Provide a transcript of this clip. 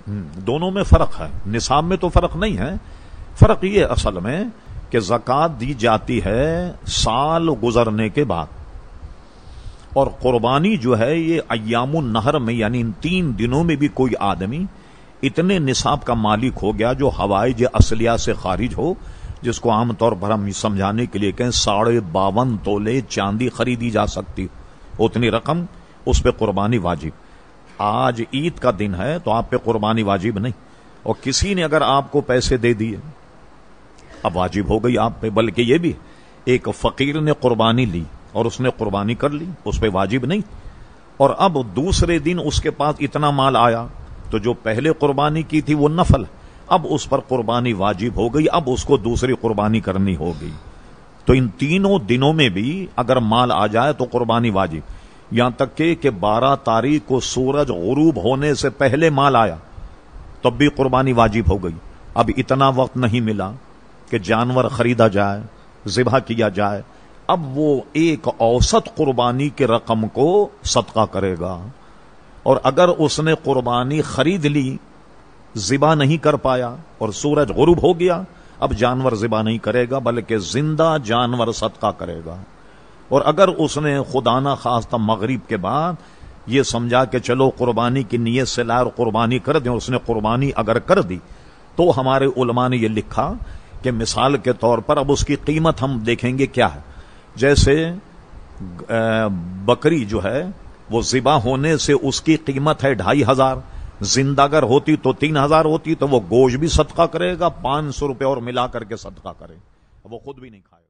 دونوں میں فرق ہے، نصاب میں تو فرق نہیں ہے. فرق یہ اصل میں کہ زکوٰۃ دی جاتی ہے سال گزرنے کے بعد، اور قربانی جو ہے یہ ایام النہر میں، یعنی ان 3 دنوں میں بھی کوئی آدمی اتنے نصاب کا مالک ہو گیا جو حوائج اصلیہ سے خارج ہو، جس کو عام طور پر ہم سمجھانے کے لیے کہیں 52.5 تولے چاندی خریدی جا سکتی، اتنی رقم، اس پہ قربانی واجب. آج عید کا دن ہے تو آپ پہ قربانی واجب نہیں، اور کسی نے اگر آپ کو پیسے دے دیے اب واجب ہو گئی آپ پہ. بلکہ یہ بھی ایک فقیر نے قربانی لی اور اس نے قربانی کر لی، اس پہ واجب نہیں. اور اب دوسرے دن اس کے پاس اتنا مال آیا تو جو پہلے قربانی کی تھی وہ نفل، اب اس پر قربانی واجب ہو گئی، اب اس کو دوسری قربانی کرنی ہوگی. تو ان تینوں دنوں میں بھی اگر مال آ جائے تو قربانی واجب. یہاں تک کہ 12 تاریخ کو سورج غروب ہونے سے پہلے مال آیا تب بھی قربانی واجب ہو گئی. اب اتنا وقت نہیں ملا کہ جانور خریدا جائے، ذبح کیا جائے، اب وہ ایک اوسط قربانی کی رقم کو صدقہ کرے گا. اور اگر اس نے قربانی خرید لی، ذبح نہیں کر پایا اور سورج غروب ہو گیا، اب جانور ذبح نہیں کرے گا بلکہ زندہ جانور صدقہ کرے گا. اور اگر اس نے خدا نہ خواستہ مغرب کے بعد یہ سمجھا کہ چلو قربانی کی نیت سے لائے اور قربانی کر دیں، اس نے قربانی اگر کر دی تو ہمارے علماء نے یہ لکھا کہ مثال کے طور پر اب اس کی قیمت ہم دیکھیں گے کیا ہے. جیسے بکری جو ہے وہ ذبح ہونے سے اس کی قیمت ہے 2500، زندہ اگر ہوتی تو 3000 ہوتی، تو وہ گوشت بھی صدقہ کرے گا، 500 روپے اور ملا کر کے صدقہ کرے، وہ خود بھی نہیں کھائے.